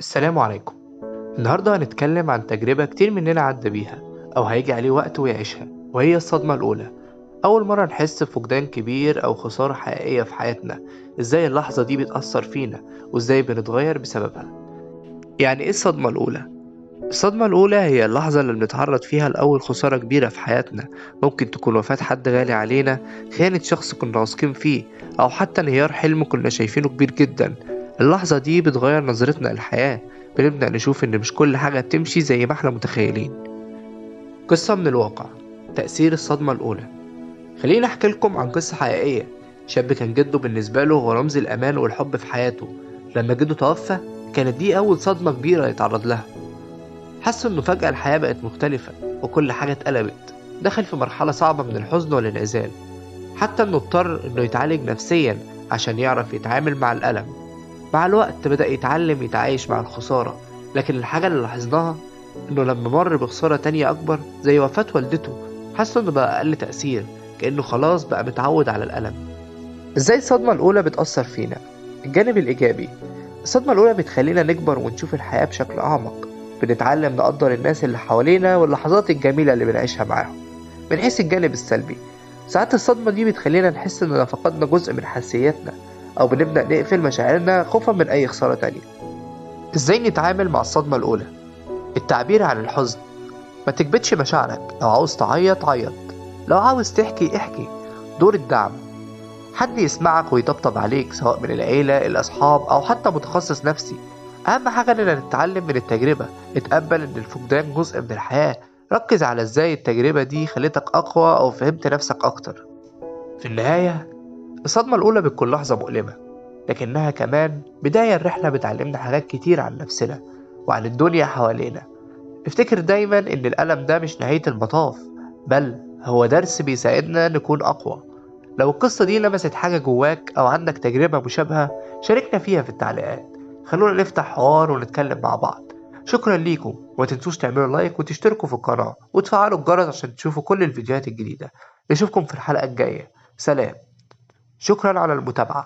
السلام عليكم. النهاردة هنتكلم عن تجربة كتير مننا عدى بيها أو هيجي عليه وقت ويعيشها، وهي الصدمة الأولى. أول مرة نحس بفقدان كبير أو خسارة حقيقية في حياتنا. إزاي اللحظة دي بتأثر فينا وإزاي بنتغير بسببها؟ يعني إيه الصدمة الأولى؟ الصدمة الأولى هي اللحظة اللي بنتعرض فيها لأول خسارة كبيرة في حياتنا. ممكن تكون وفاة حد غالي علينا، خيانة شخص كنا واثقين فيه، أو حتى انهيار حلم كنا شايفينه كبير جدا. اللحظة دي بتغير نظرتنا للحياة. بنبدأ نشوف إن مش كل حاجة بتمشي زي ما احنا متخيلين. قصة من الواقع. تأثير الصدمة الأولى. خليني أحكي لكم عن قصة حقيقية. شاب كان جده بالنسبة له هو رمز الأمان والحب في حياته. لما جده توفى، كانت دي أول صدمة كبيرة يتعرض لها. حس إنه فجأة الحياة بقت مختلفة وكل حاجة اتقلبت. دخل في مرحلة صعبة من الحزن والانعزال، حتى إنه اضطر إنه يتعالج نفسيا عشان يعرف يتعامل مع الألم. مع الوقت بدأ يتعلم يتعايش مع الخسارة. لكن الحاجة اللي لاحظناها إنه لما مر بخسارة تانية أكبر زي وفاة والدته، حس إنه بقى أقل تأثير، كأنه خلاص بقى متعود على الألم. إزاي الصدمة الأولى بتأثر فينا؟ الجانب الإيجابي. الصدمة الأولى بتخلينا نكبر ونشوف الحياة بشكل أعمق. بنتعلم نقدر الناس اللي حوالينا واللحظات الجميلة اللي بنعيشها معاهم. من حيث الجانب السلبي، ساعات الصدمة دي بتخلينا نحس إننا فقدنا جزء من حساسيتنا، أو بنبدأ نقفل مشاعرنا خوفا من أي خسارة تانية. إزاي نتعامل مع الصدمة الأولى؟ التعبير عن الحزن. ما تكبتش مشاعرك. لو عاوز تعيط عيط، لو عاوز تحكي احكي. دور الدعم. حد يسمعك ويطبطب عليك، سواء من العيلة، الأصحاب، أو حتى متخصص نفسي. أهم حاجة إننا نتعلم من التجربة. اتقبل إن الفقدان جزء من الحياة. ركز على إزاي التجربة دي خلتك أقوى أو فهمت نفسك أكتر. في النهاية، الصدمة الأولى بتكون لحظة مؤلمة، لكنها كمان بداية الرحلة بتعلمنا حاجات كتير عن نفسنا وعن الدنيا حوالينا. افتكر دايما إن الألم ده مش نهاية المطاف، بل هو درس بيساعدنا نكون أقوى. لو القصة دي لمست حاجة جواك أو عندك تجربة مشابهة، شاركنا فيها في التعليقات. خلونا نفتح حوار ونتكلم مع بعض. شكرا ليكم، وما تنسوش تعملوا لايك وتشتركوا في القناة وتفعلوا الجرس عشان تشوفوا كل الفيديوهات الجديدة. نشوفكم في الحلقة الجاية. سلام. شكرا على المتابعة.